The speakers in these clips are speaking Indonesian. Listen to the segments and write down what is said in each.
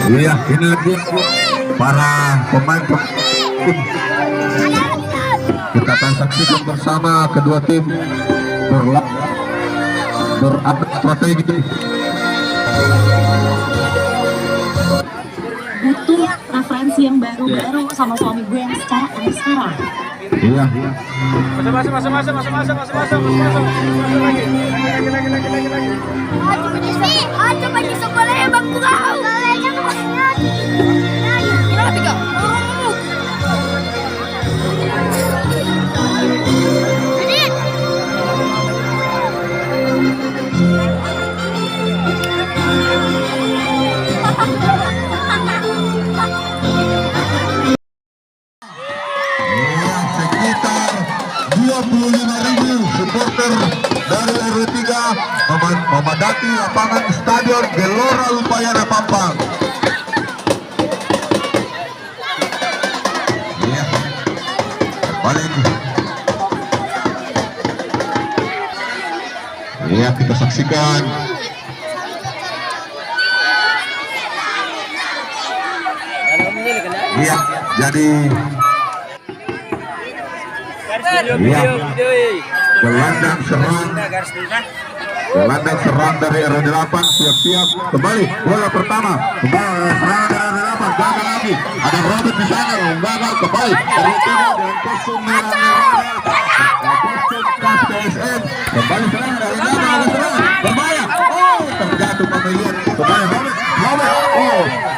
Iya, ini lagi para pemain tim. Kita akan saksikan bersama kedua tim beradu strategi. Butuh referensi yang baru-baru sama suami gue yang secara sekarang. Iya. Masuk Sekitar 25.000 supporter dari RW3 memadati lapangan Stadion Gelora Lupayana Pampang. Iya, balik. Iya, kita saksikan. Iya, jadi gelandang serang dari RW8 siap-siap kembali bola pertama serangan dari RW8 gagal lagi, ada Robert di sana gagal kembali RW3 dengan kostum merah KSM kembali serangan dari gagal serangan berbahaya, terjatuh pemilihan kembali Robert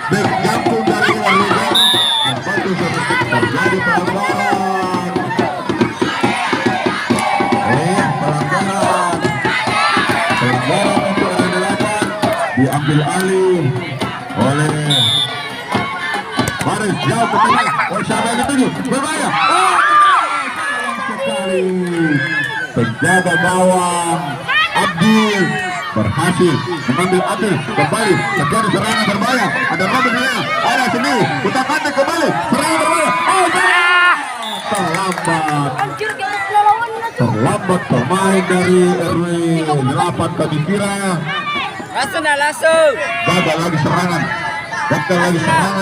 back jantung dari RW8 membantu sedikit terjadi pelanggaran. Diambil alih oleh Baris jauh ke tengah. Siapa yang dituju? Berbahaya. Sekali penjaga gawang Abdul berhasil mengambil Abdul kembali terjadi serangan berbahaya. Ada Robin Lea, ada sini putar pantai kembali serangan berbahaya. Terlambat pemain dari RW8 kami kira. langsung Gagal lagi serangan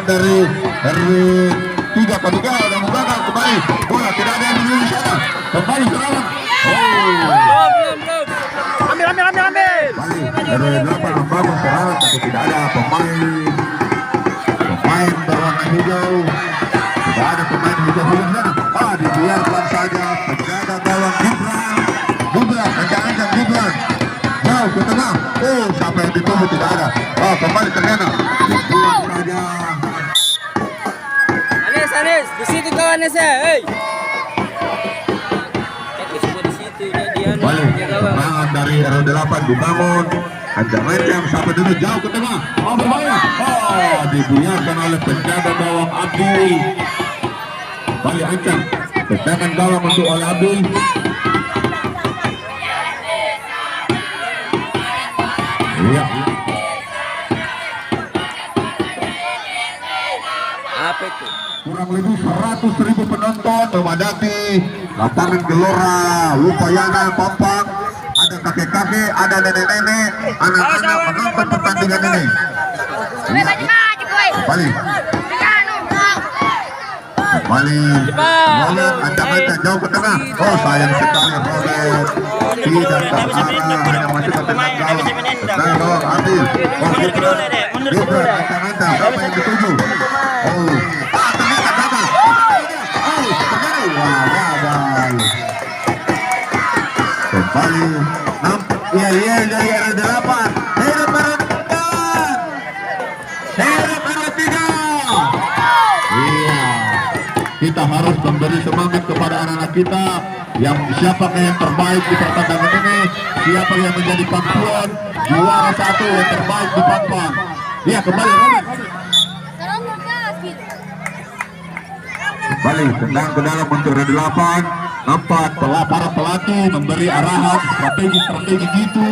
dari RW3 Paduga dan gagal kembali bola tidak ada yang di sana kembali serangan belum ambil RW8 membangun serangan tapi tidak ada pemain berwarna hijau, tidak ada pemain hijau di sana. Dibiarkan saja penjaga gawang Gibran ancang Gibran jauh ke tengah. Siapa yang ditunggu tidak ada. Kembali ternyata dibuang saja. Anis di situ kawannya saya. Balik serangan dari RW8 dibangun ancam siapa dulu jauh ke tengah. Berbahaya. Dibiarkan oleh penjaga gawang Abdi. Balik ancam tendangan gawang untuk oleh Abdi. Iya. Apa itu? Kurang lebih 100.000 penonton memadati lapangan Gelora Lupayana Pampang. Ada kakek-kakek, ada nenek-nenek, anak-anak menonton pertandingan ini. Kembali Robert ancam jauh ke tengah. Sayang sekali Robert tidak terarah, hanya masuk ke tengah gawang. Tengah gawang Adil. Gibran ancam siapa yang dituju? Ternyata gagal. Terjadi. Gagal. Kembali iya dari RW8. Hidup RW3. Iya. Kita harus memberi semangat kepada anak-anak kita yang siapakah yang terbaik di pertandingan ini, siapa yang menjadi pangkuan juara 1 yang terbaik di Pampang. Iya kembali Robin. Kembali tendang ke dalam untuk RW8. Nampak para pelatih memberi arahan strategi gitu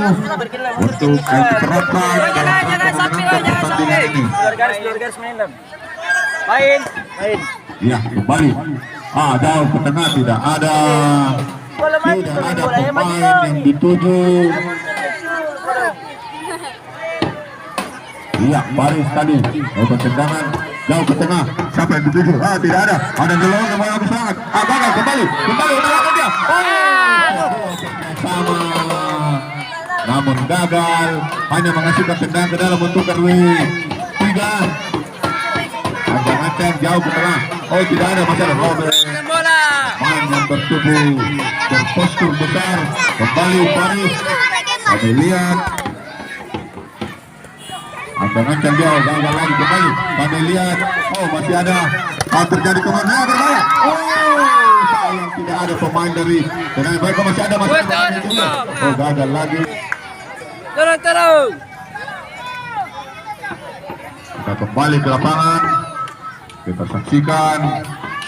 untuk diterapkan dalam rangka memenangkan pertandingan ini. Garis main. Ya kembali. Jauh ke tengah tidak ada pemain yang dituju. Iya, Paris tadi tendangan jauh ke tengah. Siapa yang dituju? Tidak ada. Ada Delon yang mau sangat. Gagal kembali menolakkan dia. Sama. Namun gagal, hanya menghasilkan tendangan ke dalam untuk RW 3. Ancang-ancang jauh ke tengah. Oh, tidak ada masalah. Robert bola. main yang bertubuh berpostur besar. Kembali Paris. Kami lihat ancang-ancang jauh, gagal lagi kembali. Kami lihat, oh masih ada. Terjadi kemana? Berbahaya. Oh, sayang tidak ada pemain dari dengan baik. Masih ada juga. Oh, gagal lagi. Turun. Kita kembali ke lapangan. Kita saksikan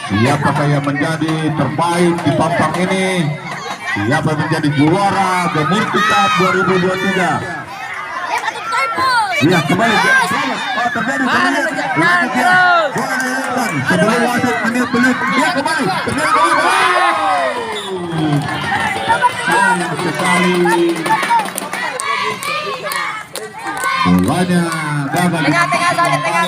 siapakah yang menjadi terbaik di pampang ini. Siapa yang menjadi juara Gemurti Cup 2023. Iya, kembali. Terjadi sebelum wasit menit pelit. Iya, kembali. Sayang sekali. Bolanya gagal. Tengah saja, tengah.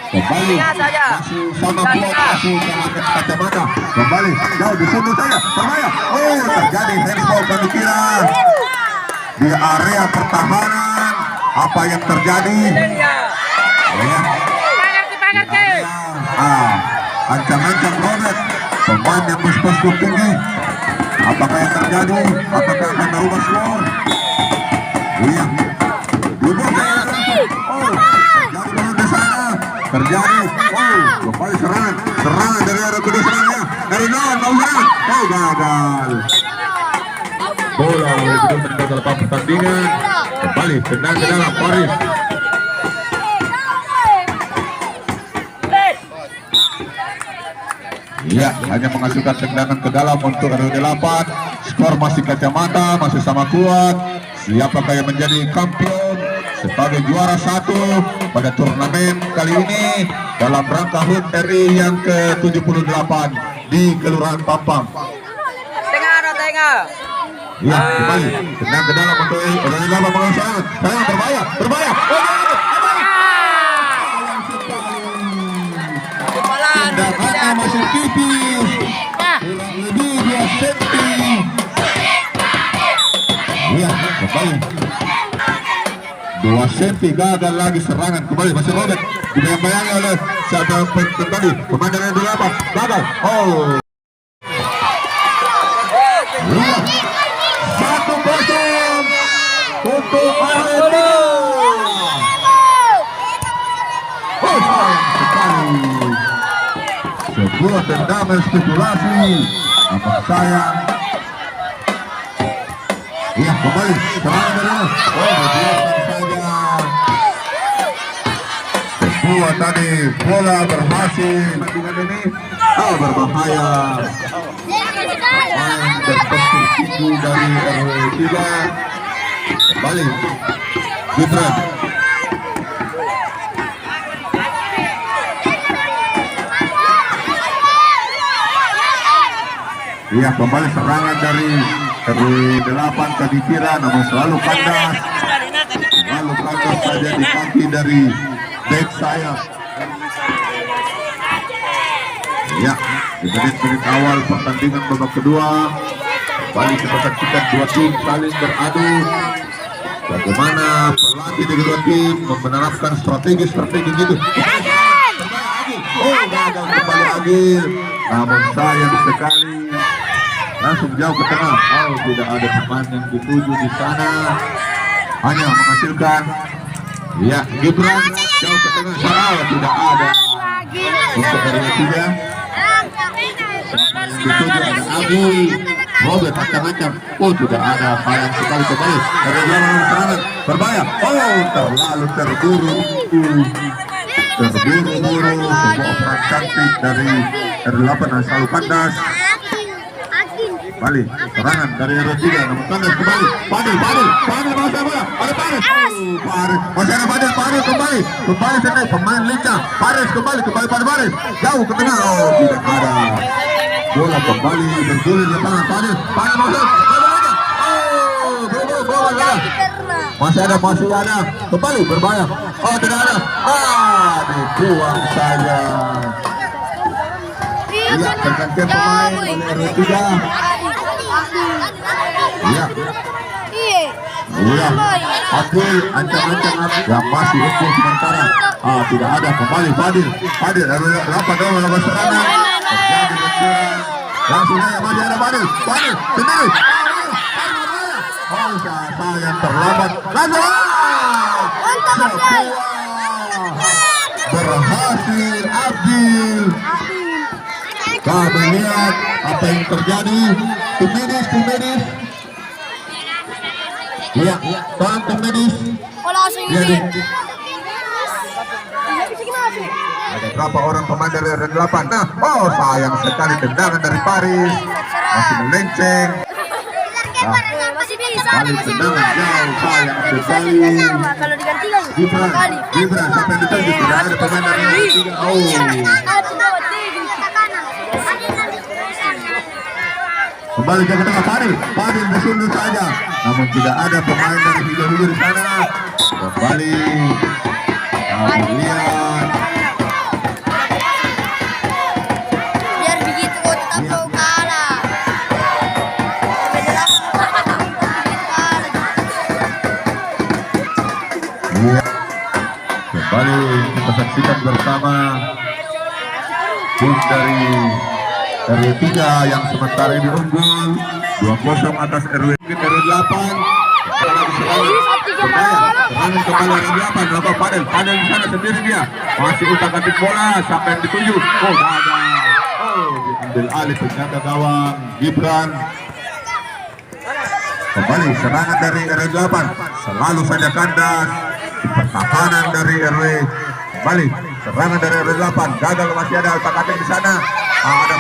Kembali. Saja. Masih sama kuat, masih sama kacamata. Kembali. Jauh di sini saya. Berbahaya. Oh, terjadi handball kami kira. Di area pertahanan. Apa yang terjadi? Ancang-ancang Robert. Pemain yang berpostur tinggi. Apakah yang terjadi? Apakah akan merubah skor? Iya. Terjadi. Oh, kembali serangan dari arah kedua serangnya. Dari nol, oh gagal. Bola begitu dalam pertandingan. Kembali tendang ke dalam Paris. Iya, hanya menghasilkan tendangan ke dalam untuk RW8. Skor masih kacamata, masih sama kuat. Siapakah yang menjadi kampion sebagai juara 1 pada turnamen kali ini dalam rangka HUT RI yang ke-78 di Kelurahan Pampang. Tengah. Iya, kembali tendang ke dalam untuk RW8 mengusahakan. Sayang berbahaya. Tendangannya masih tipis. Kurang lebih 2 cm. Iya, kembali 2 cm, gagal lagi serangan. Kembali masih Robert. Dibayang-bayangi oleh siapa tadi pemain dari 28. Gagal. Oh. Iya. 1-0 untuk Arema. Oh, sekali. Sebuah tendangan spekulasi. Apa sayang? Iya, kembali serangan dari oh, dibiarkan saja. Sebuah tadi bola berhasil. Pertandingan ini berbahaya. Main berpostur tinggi dari RW3. Kembali Gibran. Iya, kembali serangan dari RW8 kami kira, namun selalu kandas saja di kaki dari back saya. Ya, di menit-menit awal pertandingan babak kedua, kembali kita saksikan dua tim saling beradu. Bagaimana pelatih di kedua tim menerapkan strategi gitu. Oh, gagal kembali lagi, namun sayang sekali. Langsung jauh ke tengah. Oh, tidak ada pemain yang dituju di sana. Hanya menghasilkan ya Gibran jauh ke tengah. Tidak ada untuk RW 3. Dituju ada Agui. Robert ancang-ancang. Oh, tidak ada. Sayang sekali kembali. Ada jalan serangan. Berbahaya. Oh, terlalu terburu. Sebuah operasi cantik dari RW8 yang selalu kandas. Balik, serangan dari RW3, namun kandas kembali. Padil masa bola, ada Paris. Paris, masih ada Paris kembali sini, pemain lincah. Paris kembali pada Paris, jauh ke tengah. Oh, tidak ada. Bola kembali bergulir di tangan Paris masuk. Oh, bola. masih ada. Kembali berbahaya. Oh, tidak ada. Dibuang saja. Iya, pergantian pemain oleh RW3. Iya. Iya. Abdul ancam-ancam yang masih unggul sementara. Tidak ada. Kembali Fadil RW8 dalam serangan. Terjadi benturan. Langsung aja masih ada Fadil sendiri. Sayang terlambat. Langsung. Berhasil Abdul. Kami lihat apa yang terjadi. Tim medis. Iya, tolong tim medis. Jadi ada berapa orang pemain dari R8? Sayang sekali tendangan dari Paris. Masih melenceng. Balik tendangan jauh, sayang sekali. Gibran siapa yang ditunjuk? Tidak ada pemain dari R3. Kembali ke tengah Fadil disundul saja, namun tidak ada pemain dari hijau-hijau di sana. Kembali lihat. Biar begitu kau tetap kau kalah. Kembali kita saksikan bersama tim dari RW3 yang sementara ini unggul 2-0 atas RW8. Serangan kembali RW8. Lakukan Fadil di sana sendiri dia. Masih utak-atik bola. Siapa yang dituju? Gagal. Diambil alih penjaga gawang Gibran. Kembali serangan dari RW8. Selalu saja kandas. Pertahanan dari RW. Kembali serangan dari RW8. Gagal, masih ada utak-atik di sana. Ada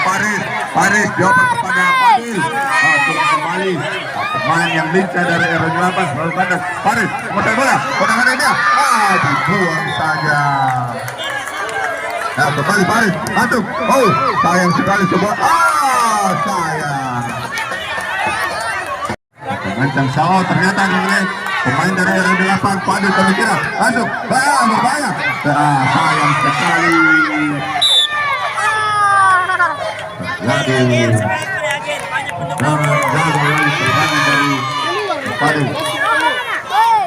Paris jawaban kepada Fadil. Kembali pemain yang lincah dari RW8 selalu kandas. Paris memutar bola, tendangan dia dibuang saja. Kembali Paris masuk. Sayang sekali sebuah sayang. Mengancam Sao ternyata oleh pemain dari RW8. Fadil kami kira masuk. Berbahaya. Sayang sekali. Jadi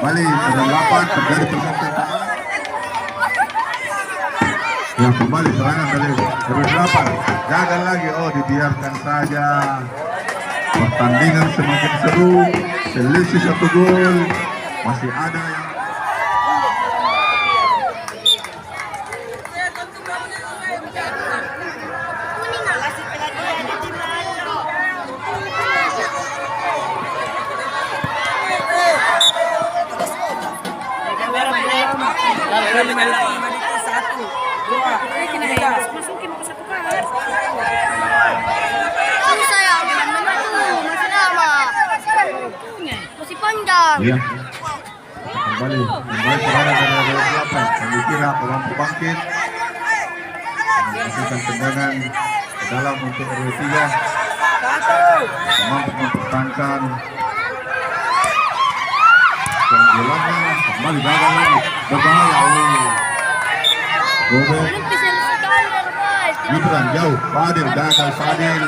Bali RW8 terjadi pergantian yang kembali serangan dari RW8 gagal lagi. Dibiarkan saja. Pertandingan semakin seru, selisih 1 gol. Masih ada yang masih panjang. Iya. Kembali serangan dari RW8. Kami kira mampu bangkit. Menghasilkan tendangan ke dalam untuk RW3. Mampu mempertahankan keunggulannya. Kembali gagal lagi. Berbahaya. Robert Gibran jauh. Fadil gagal. Fadil.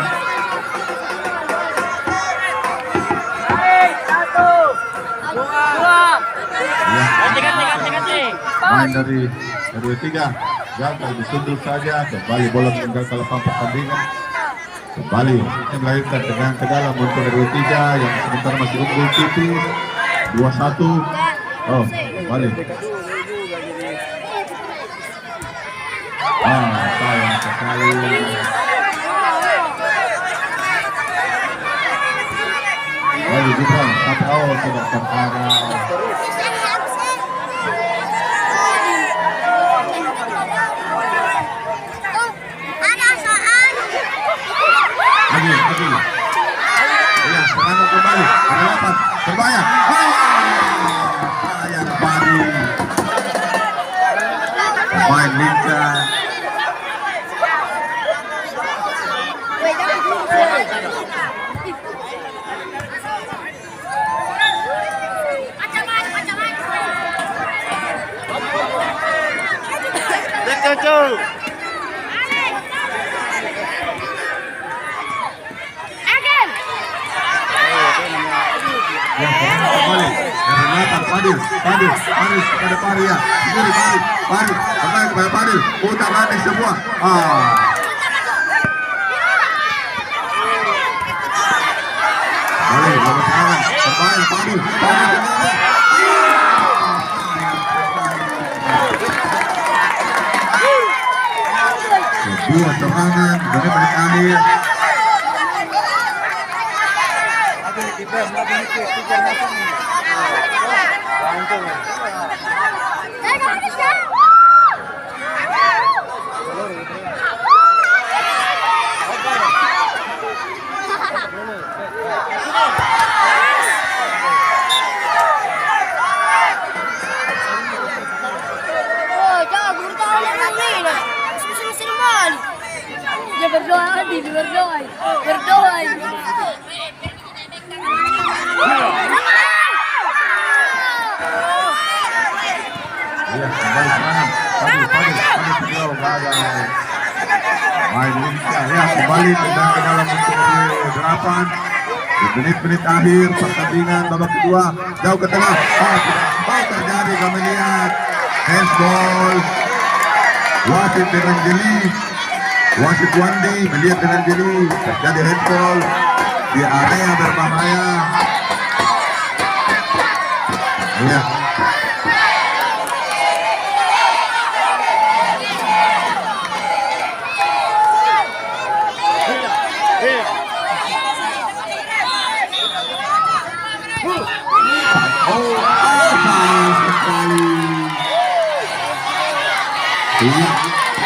Main dari RW3 gagal disundul saja. Kembali bola meninggal ke lapang pertandingan. Kembali melahirkan dengan ke dalam untuk RW3 yang sementara masih unggul tipis 2-1. Kembali. Sayang sekali. Kembali Gibran tapi tidak terarah. Lagi. Iya, serangan kembali. RW8 berbahaya. Sayang Paris. Pemain lincah. Fadil kepada Fadil ya. Ini Fadil kembali kepada Fadil. Putar balik semua. Fadil lawan tangan. Berbahaya Fadil. Dua serangan, menit akhir. Dia berdoa, berdoa. Iya, kembali serangan. Fadil sejauh gagal. Main Indonesia ya kembali tendang ke dalam untuk delapan. Di menit-menit akhir pertandingan babak kedua, jauh ke tengah. Tidak terjadi, kami lihat handball. Wasit dengan jeli. Wasit Wandi melihat dengan jeli terjadi handball di area berbahaya. Ya.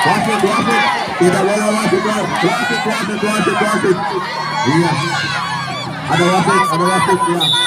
Wasit tidak boleh wasit. Iya, ada wasit ya.